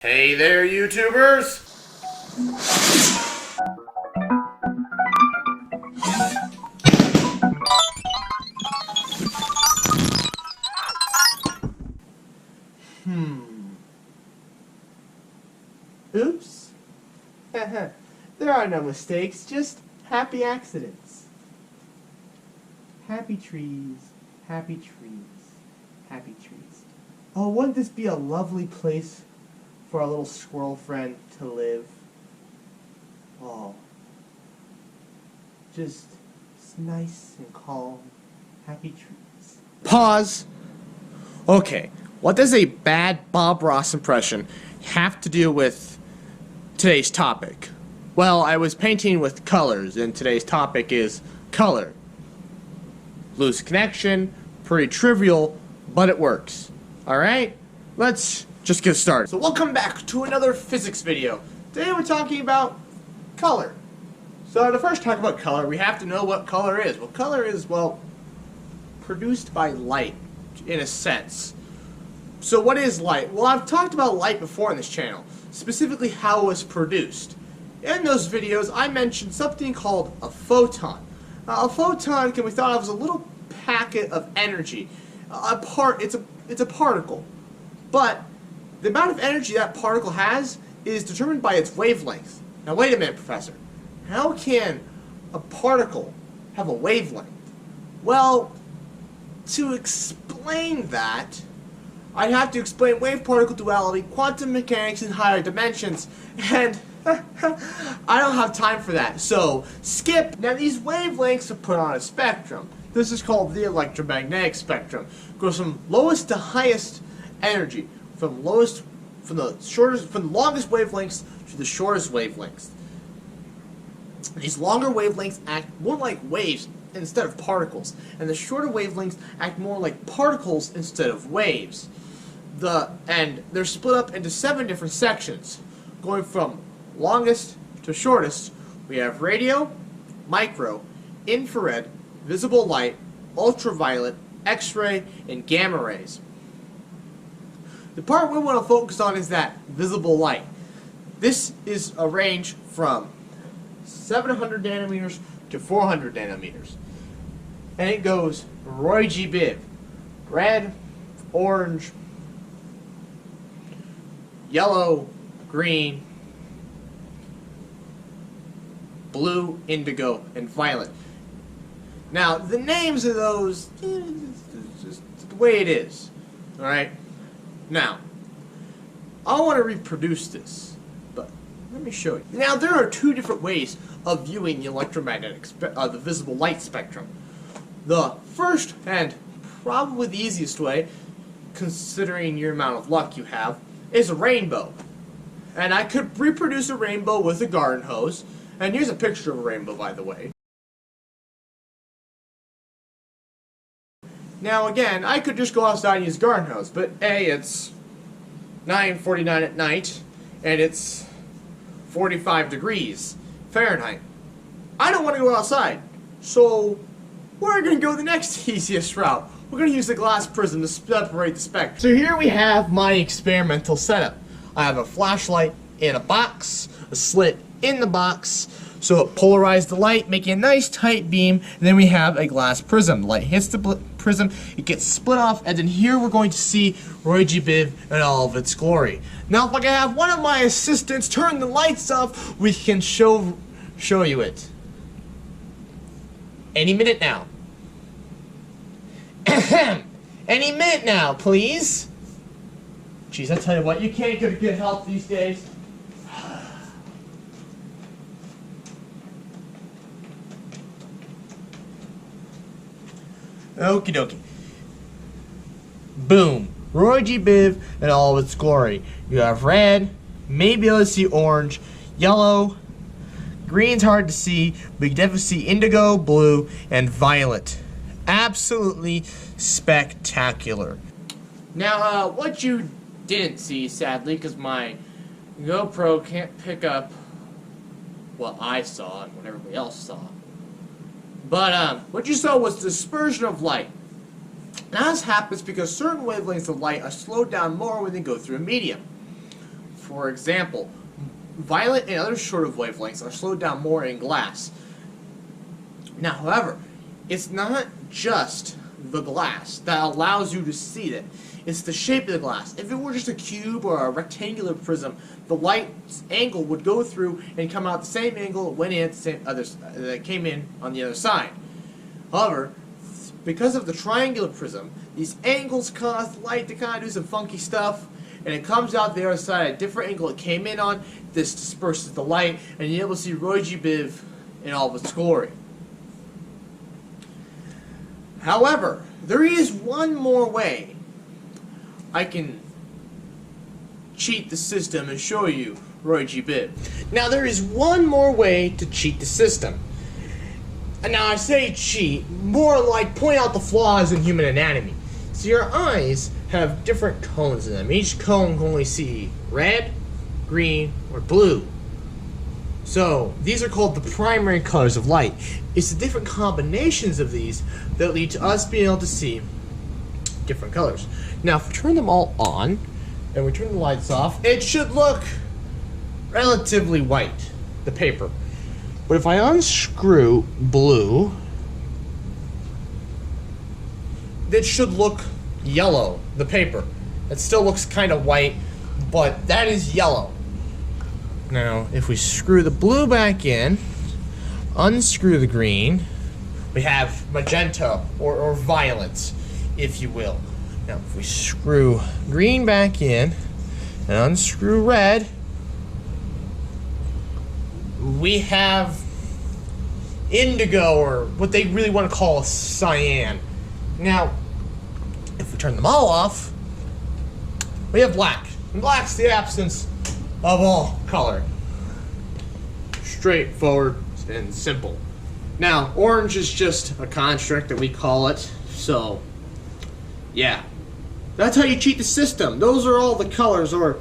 Hey there, YouTubers! Oops. There are no mistakes, just happy accidents. Happy trees, happy trees, happy trees. Oh, wouldn't this be a lovely place for our little squirrel friend to live? Oh, just nice and calm, happy trees. Pause. Okay, what does a bad Bob Ross impression have to do with today's topic? Well, I was painting with colors, and today's topic is color. Loose connection, pretty trivial, but it works. Alright? Let's just get started. So welcome back to another physics video. Today we're talking about color. So to first talk about color, we have to know what color is. Well, color is, produced by light, in a sense. So what is light? Well, I've talked about light before on this channel, specifically how it was produced. In those videos, I mentioned something called a photon. A photon can be thought of as a little packet of energy. It's a particle. But the amount of energy that particle has is determined by its wavelength. Now wait a minute, Professor. How can a particle have a wavelength? Well, to explain that, I'd have to explain wave-particle duality, quantum mechanics in higher dimensions, and I don't have time for that, so skip. Now these wavelengths are put on a spectrum. This is called the electromagnetic spectrum. It goes from lowest to highest energy, from the longest wavelengths to the shortest wavelengths. These longer wavelengths act more like waves instead of particles, and the shorter wavelengths act more like particles instead of waves. And they're split up into 7 different sections, going from longest to shortest. We have radio, micro, infrared, visible light, ultraviolet, X-ray, and gamma rays. The part we want to focus on is that visible light. This is a range from 700 nanometers to 400 nanometers. And it goes Roy G. Biv. Red, orange, yellow, green, blue, indigo, and violet. Now, the names of those, it's just the way it is. Alright? Now, I want to reproduce this, but let me show you. Now, there are 2 different ways of viewing the electromagnetic, the visible light spectrum. The first, and probably the easiest way, considering your amount of luck you have, is a rainbow. And I could reproduce a rainbow with a garden hose, and here's a picture of a rainbow, by the way. Now again, I could just go outside and use a garden hose, but A, it's 9:49 at night, and it's 45 degrees Fahrenheit. I don't want to go outside, so we're going to go the next easiest route. We're going to use the glass prism to separate the spectrum. So here we have my experimental setup. I have a flashlight in a box, a slit in the box, so it polarized the light, making a nice tight beam, and then we have a glass prism. The light hits the prism, it gets split off, and then here we're going to see Roy G. Biv in all of its glory. Now if I can have one of my assistants turn the lights off, we can show you it. Any minute now. Any minute now, please. Jeez, I tell you what, you can't get good health these days. Okie dokie. Boom. Roy G. Biv in all of its glory. You have red, maybe able to see orange, yellow, green's hard to see, but you can definitely see indigo, blue, and violet. Absolutely spectacular. Now, what you didn't see, sadly, because my GoPro can't pick up what I saw and what everybody else saw. But, what you saw was dispersion of light. Now, this happens because certain wavelengths of light are slowed down more when they go through a medium. For example, violet and other shorter wavelengths are slowed down more in glass. Now, however, it's not just the glass that allows you to see it. It's the shape of the glass. If it were just a cube or a rectangular prism, the light's angle would go through and come out the same angle it went in at the same that came in on the other side. However, because of the triangular prism, these angles cause light to kind of do some funky stuff, and it comes out the other side at a different angle it came in on. This disperses the light, and you're able to see Roy G. Biv in all of its glory. However, there is one more way I can cheat the system and show you Roy G. Biv. Now, there is one more way to cheat the system. And now I say cheat, more like point out the flaws in human anatomy. So your eyes have different cones in them. Each cone can only see red, green, or blue. So these are called the primary colors of light. It's the different combinations of these that lead to us being able to see different colors. Now, if we turn them all on and we turn the lights off, it should look relatively white, the paper. But if I unscrew blue, it should look yellow, the paper. It still looks kind of white, but that is yellow. Now, if we screw the blue back in, unscrew the green, we have magenta, or violet, if you will. Now, if we screw green back in and unscrew red, we have indigo, or what they really want to call cyan. Now, if we turn them all off, we have black. And black's the absence of all color. Straightforward and simple. Now, orange is just a construct that we call it, so yeah. That's how you cheat the system. Those are all the colors, or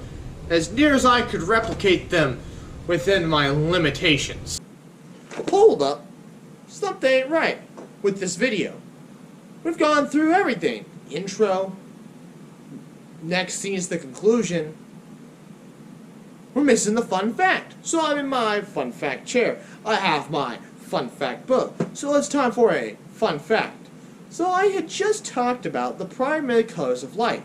as near as I could replicate them within my limitations. Hold up. Something ain't right with this video. We've gone through everything. Intro. Next scene is the conclusion. We're missing the fun fact. So I'm in my fun fact chair. I have my fun fact book. So it's time for a fun fact. So I had just talked about the primary colors of light.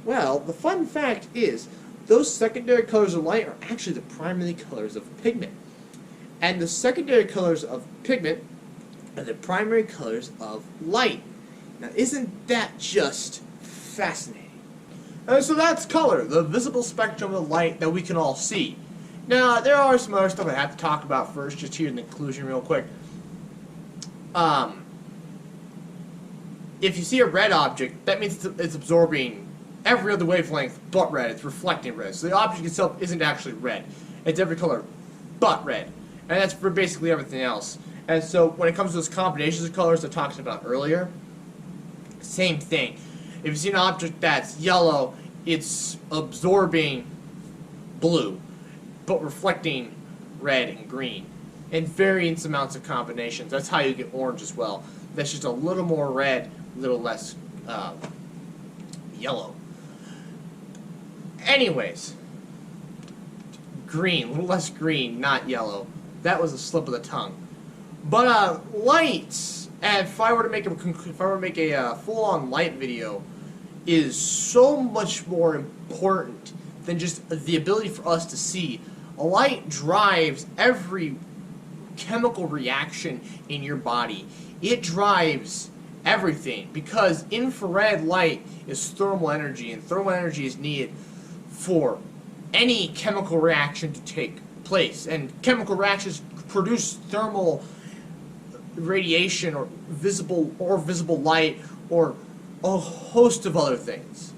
Well, the fun fact is those secondary colors of light are actually the primary colors of pigment. And the secondary colors of pigment are the primary colors of light. Now, isn't that just fascinating? And so that's color, the visible spectrum of light that we can all see. Now, there are some other stuff I have to talk about first, just here in the conclusion real quick. If you see a red object, that means it's absorbing every other wavelength but red. It's reflecting red. So the object itself isn't actually red. It's every color but red. And that's for basically everything else. And so when it comes to those combinations of colors I talked about earlier, same thing. If you see an object that's yellow, it's absorbing blue, but reflecting red and green. And various amounts of combinations. That's how you get orange as well. That's just a little more red, a little less yellow. Anyways, green, a little less green, not yellow. That was a slip of the tongue. But lights, and if I were to make a full-on light video, is so much more important than just the ability for us to see. A light drives every chemical reaction in your body. It drives everything because infrared light is thermal energy, and thermal energy is needed for any chemical reaction to take place. And chemical reactions produce thermal radiation or visible light or a host of other things.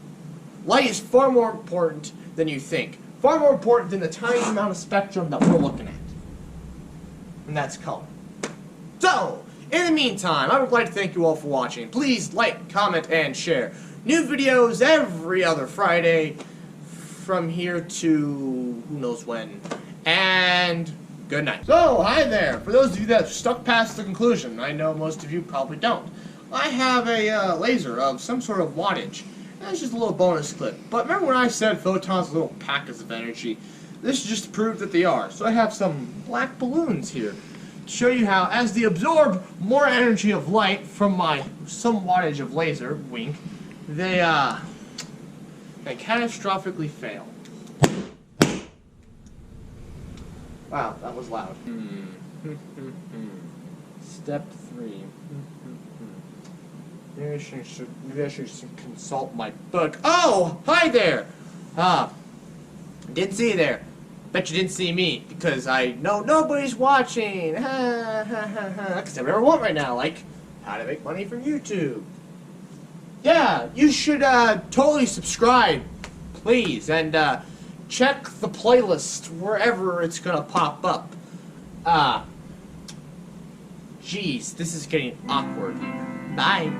Light is far more important than you think. Far more important than the tiny amount of spectrum that we're looking at. And that's color. So, in the meantime, I would like to thank you all for watching. Please like, comment, and share. New videos every other Friday from here to who knows when. And good night. So, hi there. For those of you that stuck past the conclusion, I know most of you probably don't. I have a laser of some sort of wattage. That's just a little bonus clip. But remember when I said photons are little packets of energy? This is just to prove that they are. So I have some black balloons here to show you how, as they absorb more energy of light from my some wattage of laser, wink, they catastrophically fail. Wow, that was loud. Step 3. Maybe I should consult my book. Oh, hi there! Didn't see you there. Bet you didn't see me, because I know nobody's watching. Because I never want right now, like how to make money from YouTube. Yeah, you should totally subscribe, please, and check the playlist wherever it's gonna pop up. Geez, this is getting awkward. Bye.